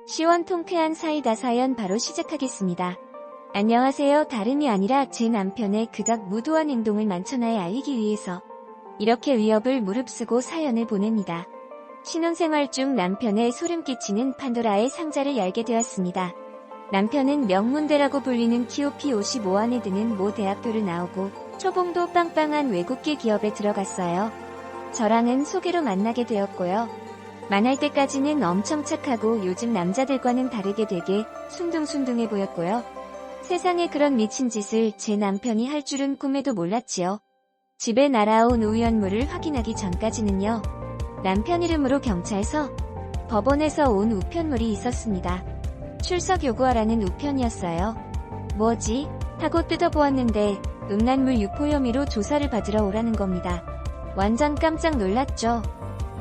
시원 통쾌한 사이다 사연 바로 시작하겠습니다. 안녕하세요. 다름이 아니라 제 남편의 그닥 무도한 행동을 만천하에 알리기 위해서 이렇게 위협을 무릅쓰고 사연을 보냅니다. 신혼생활 중 남편의 소름 끼치는 판도라의 상자를 열게 되었습니다. 남편은 명문대라고 불리는 TOP55 안에 드는 모 대학교를 나오고 초봉도 빵빵한 외국계 기업에 들어갔어요. 저랑은 소개로 만나게 되었고요. 만날 때까지는 엄청 착하고 요즘 남자들과는 다르게 되게 순둥순둥해 보였고요. 세상에 그런 미친 짓을 제 남편이 할 줄은 꿈에도 몰랐지요. 집에 날아온 우편물을 확인하기 전까지는요. 남편 이름으로 경찰서, 법원에서 온 우편물이 있었습니다. 출석 요구하라는 우편이었어요. 뭐지? 하고 뜯어보았는데 음란물 유포 혐의로 조사를 받으러 오라는 겁니다. 완전 깜짝 놀랐죠.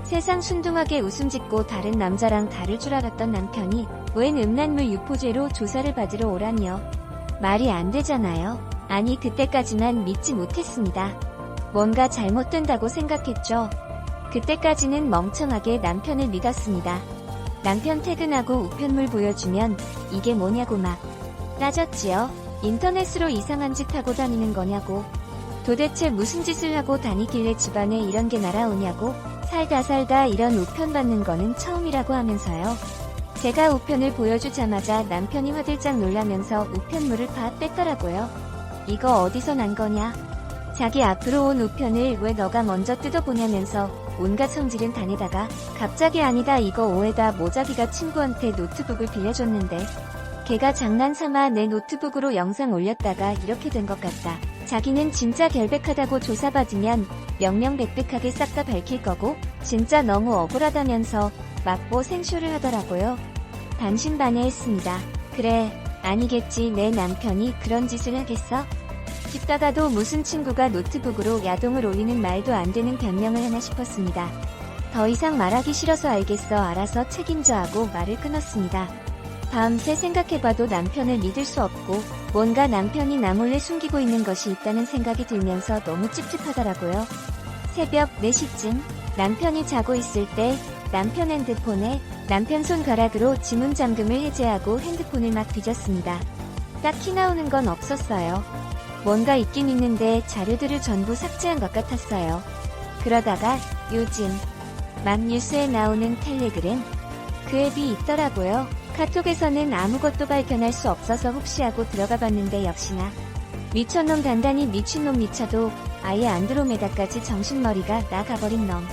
세상 순둥하게 웃음 짓고 다른 남자랑 다를 줄 알았던 남편이 웬 음란물 유포죄로 조사를 받으러 오라니요. 말이 안 되잖아요. 아니 그때까지만 믿지 못했습니다. 뭔가 잘못된다고 생각했죠. 그때까지는 멍청하게 남편을 믿었습니다. 남편 퇴근하고 우편물 보여주면 이게 뭐냐고 막 따졌지요. 인터넷으로 이상한 짓 하고 다니는 거냐고. 도대체 무슨 짓을 하고 다니길래 집안에 이런 게 날아오냐고. 살다 이런 우편 받는 거는 처음이라고 하면서요. 제가 우편을 보여주자마자 남편이 화들짝 놀라면서 우편물을 다 뺐더라고요. 이거 어디서 난 거냐? 자기 앞으로 온 우편을 왜 너가 먼저 뜯어보냐면서 온갖 성질은 다 내다가 갑자기 아니다 이거 오해다 모자기가 친구한테 노트북을 빌려줬는데 걔가 장난삼아 내 노트북으로 영상 올렸다가 이렇게 된 것 같다. 자기는 진짜 결백하다고 조사받으면 명명백백하게 싹 다 밝힐 거고 진짜 너무 억울하다면서 막보 생쇼를 하더라고요. 반신반의했습니다. 그래, 아니겠지 내 남편이 그런 짓을 하겠어? 싶다가도 무슨 친구가 노트북으로 야동을 올리는 말도 안 되는 변명을 하나 싶었습니다. 더 이상 말하기 싫어서 알겠어 알아서 책임져 하고 말을 끊었습니다. 밤새 생각해봐도 남편을 믿을 수 없고 뭔가 남편이 나 몰래 숨기고 있는 것이 있다는 생각이 들면서 너무 찝찝하더라고요. 새벽 4시쯤 남편이 자고 있을 때 남편 핸드폰에 남편 손가락으로 지문 잠금을 해제하고 핸드폰을 막 뒤졌습니다. 딱히 나오는 건 없었어요. 뭔가 있긴 있는데 자료들을 전부 삭제한 것 같았어요. 그러다가 요즘 막 뉴스에 나오는 텔레그램 그 앱이 있더라고요. 카톡에서는 아무것도 발견할 수 없어서 혹시 하고 들어가 봤는데 역시나 미쳐놈 단단히 미친놈 미쳐도 아예 안드로메다까지 정신머리가 나가버린 놈.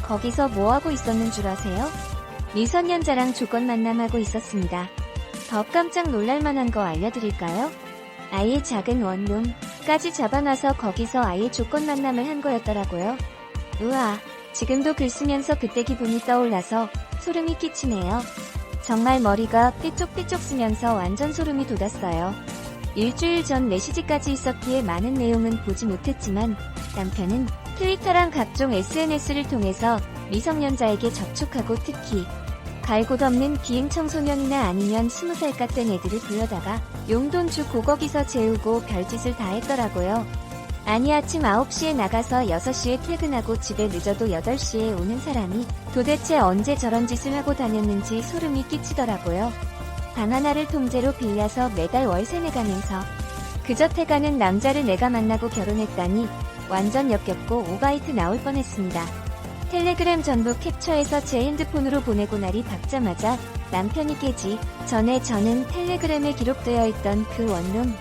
거기서 뭐하고 있었는 줄 아세요? 미성년자랑 조건 만남하고 있었습니다. 더 깜짝 놀랄만한 거 알려드릴까요? 아예 작은 원룸까지 잡아놔서 거기서 아예 조건 만남을 한 거였더라고요. 우와, 지금도 글 쓰면서 그때 기분이 떠올라서 소름이 끼치네요. 정말 머리가 삐쪽삐쪽 쓰면서 완전 소름이 돋았어요. 일주일 전 메시지까지 있었기에 많은 내용은 보지 못했지만 남편은 트위터랑 각종 SNS를 통해서 미성년자에게 접촉하고 특히 갈 곳 없는 비행 청소년이나 아니면 20살 같은 애들을 불러다가 용돈 주고 거기서 재우고 별짓을 다 했더라고요. 아니 아침 9시에 나가서 6시에 퇴근하고 집에 늦어도 8시에 오는 사람이 도대체 언제 저런 짓을 하고 다녔는지 소름이 끼치더라고요. 방 하나를 통째로 빌려서 매달 월세 내가면서 그저 태가는 남자를 내가 만나고 결혼했다니 완전 역겹고 오바이트 나올 뻔했습니다. 텔레그램 전부 캡처해서 제 핸드폰으로 보내고 날이 밝자마자 남편이 깨지 전에 저는 텔레그램에 기록되어 있던 그 원룸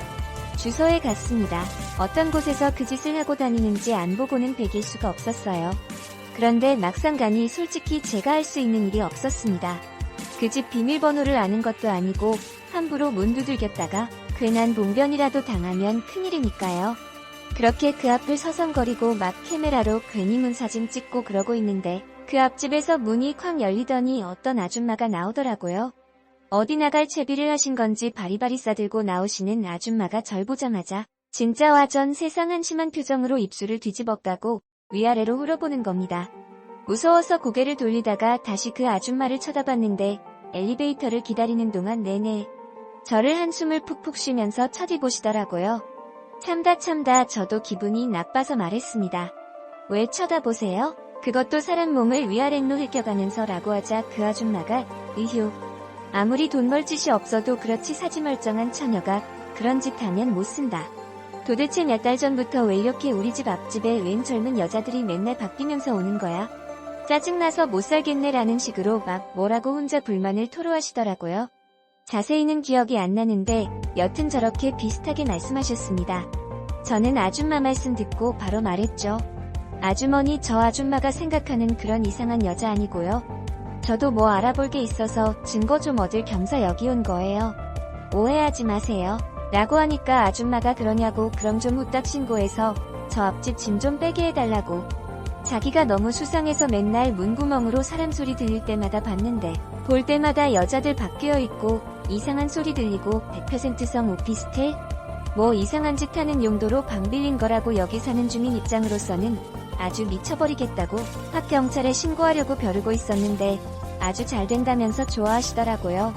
주소에 갔습니다. 어떤 곳에서 그 짓을 하고 다니는지 안 보고는 베길 수가 없었어요. 그런데 막상 가니 솔직히 제가 할 수 있는 일이 없었습니다. 그 집 비밀번호를 아는 것도 아니고 함부로 문 두들겼다가 괜한 봉변이라도 당하면 큰일이니까요. 그렇게 그 앞을 서성거리고 막 카메라로 괜히 문 사진 찍고 그러고 있는데 그 앞집에서 문이 쾅 열리더니 어떤 아줌마가 나오더라고요. 어디 나갈 채비를 하신 건지 바리바리 싸들고 나오시는 아줌마가 절 보자마자 진짜 와전 세상 한심한 표정으로 입술을 뒤집어 까고 위아래로 훑어보는 겁니다. 무서워서 고개를 돌리다가 다시 그 아줌마를 쳐다봤는데 엘리베이터를 기다리는 동안 내내 저를 한숨을 푹푹 쉬면서 쳐다보시더라고요. 참다 저도 기분이 나빠서 말했습니다. 왜 쳐다보세요? 그것도 사람 몸을 위아랫로 흘겨가면서 라고 하자 그 아줌마가 으효. 아무리 돈 벌 짓이 없어도 그렇지 사지 멀쩡한 처녀가 그런 짓 하면 못 쓴다. 도대체 몇 달 전부터 왜 이렇게 우리 집 앞집에 웬 젊은 여자들이 맨날 바뀌면서 오는 거야? 짜증나서 못 살겠네라는 식으로 막 뭐라고 혼자 불만을 토로하시더라고요. 자세히는 기억이 안 나는데 여튼 저렇게 비슷하게 말씀하셨습니다. 저는 아줌마 말씀 듣고 바로 말했죠. 아주머니 저 아줌마가 생각하는 그런 이상한 여자 아니고요. 저도 뭐 알아볼 게 있어서 증거 좀 얻을 겸사 여기 온 거예요. 오해하지 마세요. 라고 하니까 아줌마가 그러냐고 그럼 좀 후딱 신고해서 저 앞집 짐 좀 빼게 해달라고. 자기가 너무 수상해서 맨날 문구멍으로 사람 소리 들릴 때마다 봤는데 볼 때마다 여자들 바뀌어 있고 이상한 소리 들리고 100%성 오피스텔? 뭐 이상한 짓 하는 용도로 방 빌린 거라고 여기 사는 주민 입장으로서는 아주 미쳐버리겠다고 확 경찰에 신고하려고 벼르고 있었는데 아주 잘 된다면서 좋아하시더라고요.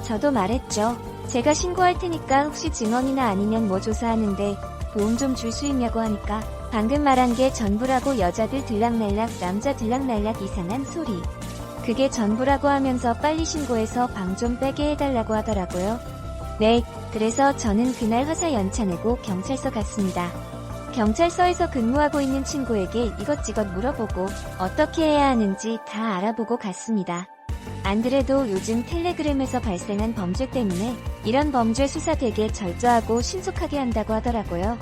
저도 말했죠. 제가 신고할 테니까 혹시 증언이나 아니면 뭐 조사하는데 도움 좀 줄 수 있냐고 하니까 방금 말한 게 전부라고 여자들 들락날락 남자 들락날락 이상한 소리. 그게 전부라고 하면서 빨리 신고해서 방 좀 빼게 해달라고 하더라고요. 네, 그래서 저는 그날 화사 연차 내고 경찰서 갔습니다. 경찰서에서 근무하고 있는 친구에게 이것저것 물어보고 어떻게 해야 하는지 다 알아보고 갔습니다. 안 그래도 요즘 텔레그램에서 발생한 범죄 때문에 이런 범죄 수사 되게 철저하고 신속하게 한다고 하더라고요.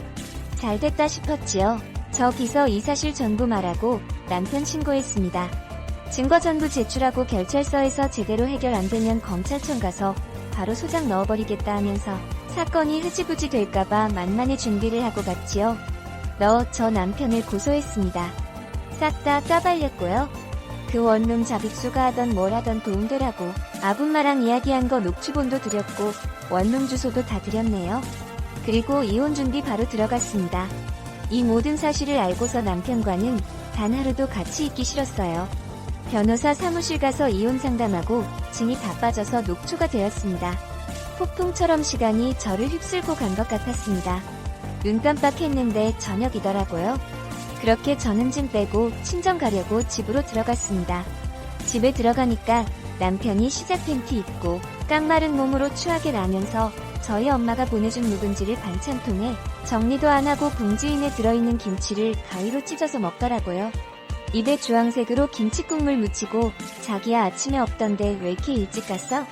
잘됐다 싶었지요. 저 기서 이 사실 전부 말하고 남편 신고했습니다. 증거 전부 제출하고 경찰서에서 제대로 해결 안 되면 검찰청 가서 바로 소장 넣어버리겠다 하면서 사건이 흐지부지 될까봐 만만의 준비를 하고 갔지요. 저 남편을 고소했습니다. 싹 다 까발렸고요. 그 원룸 자객수가 하던 뭘 하던 도움되라고 아줌마랑 이야기한 거 녹취본도 드렸고 원룸 주소도 다 드렸네요. 그리고 이혼 준비 바로 들어갔습니다. 이 모든 사실을 알고서 남편과는 단 하루도 같이 있기 싫었어요. 변호사 사무실 가서 이혼 상담하고 진이 다 빠져서 녹초가 되었습니다. 폭풍처럼 시간이 저를 휩쓸고 간 것 같았습니다. 눈 깜빡했는데 저녁이더라고요. 그렇게 저는 짐 빼고 친정 가려고 집으로 들어갔습니다. 집에 들어가니까 남편이 시작 팬티 입고 깡마른 몸으로 추하게 나면서 저희 엄마가 보내준 묵은지를 반찬통에 정리도 안 하고 봉지인에 들어있는 김치를 가위로 찢어서 먹더라고요. 입에 주황색으로 김치국물 묻히고 자기야 아침에 없던데 왜 이렇게 일찍 갔어?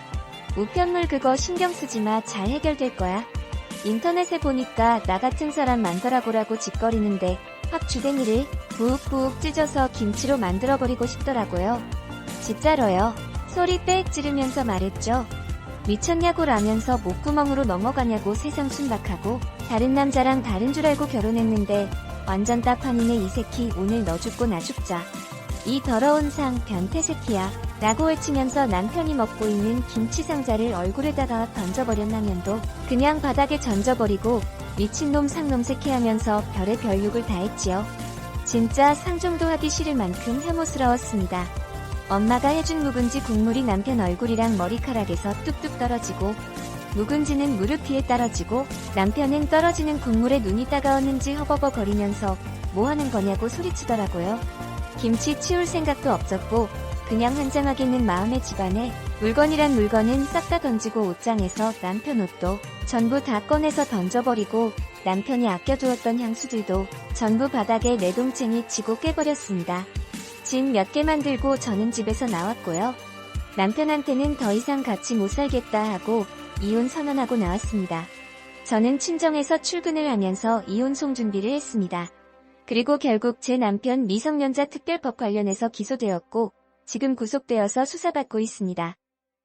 우편물 그거 신경 쓰지 마 잘 해결될 거야. 인터넷에 보니까 나 같은 사람 많더라고라고 짓거리는데 확 주댕이를 부욱 찢어서 김치로 만들어버리고 싶더라고요. 진짜로요. 소리 빽 지르면서 말했죠. 미쳤냐고 라면서 목구멍으로 넘어가냐고 세상 순박하고 다른 남자랑 다른 줄 알고 결혼했는데 완전 따판이네 이 새끼 오늘 너 죽고 나 죽자. 이 더러운 상 변태 새끼야 라고 외치면서 남편이 먹고 있는 김치 상자를 얼굴에다가 던져버렸나면도 그냥 바닥에 던져버리고 미친놈 상놈 새끼 하면서 별의별 욕을 다 했지요. 진짜 상종도 하기 싫을 만큼 혐오스러웠습니다. 엄마가 해준 묵은지 국물이 남편 얼굴이랑 머리카락에서 뚝뚝 떨어지고 묵은지는 무릎 위에 떨어지고 남편은 떨어지는 국물에 눈이 따가웠는지 허버버거리면서 뭐 하는 거냐고 소리치더라고요. 김치 치울 생각도 없었고 그냥 한장하겠는 마음의 집안에 물건이란 물건은 싹 다 던지고 옷장에서 남편 옷도 전부 다 꺼내서 던져버리고 남편이 아껴두었던 향수들도 전부 바닥에 내동챙이 치고 깨버렸습니다. 짐 몇 개만 들고 저는 집에서 나왔고요. 남편한테는 더 이상 같이 못 살겠다 하고 이혼 선언하고 나왔습니다. 저는 친정에서 출근을 하면서 이혼송 준비를 했습니다. 그리고 결국 제 남편 미성년자 특별법 관련해서 기소되었고 지금 구속되어서 수사받고 있습니다.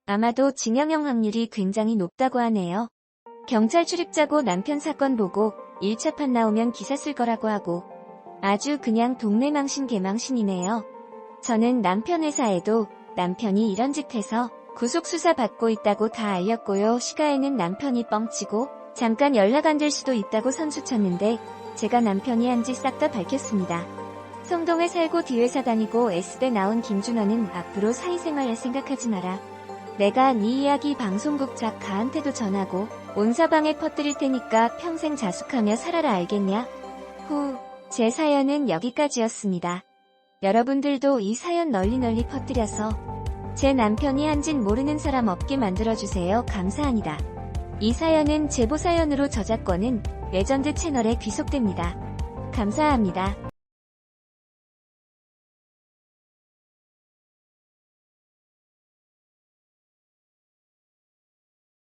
아마도 징역형 확률이 굉장히 높다고 하네요. 경찰 출입자고 남편 사건 보고 1차 판 나오면 기사 쓸 거라고 하고 아주 그냥 동네 망신 개망신이네요. 저는 남편 회사에도 남편이 이런 짓 해서 구속 수사 받고 있다고 다 알렸고요. 시가에는 남편이 뻥치고 잠깐 연락 안 될 수도 있다고 선수쳤는데 제가 남편이 한 짓 싹 다 밝혔습니다. 성동에 살고 D회사 다니고 S대 나온 김준호는 앞으로 사회생활 생각하지 마라. 내가 네 이야기 방송국 작가한테도 전하고 온 사방에 퍼뜨릴 테니까 평생 자숙하며 살아라 알겠냐? 후, 제 사연은 여기까지였습니다. 여러분들도 이 사연 널리 퍼뜨려서 제 남편이 한 짓 모르는 사람 없게 만들어주세요. 감사합니다. 이 사연은 제보 사연으로 저작권은 레전드 채널에 귀속됩니다. 감사합니다.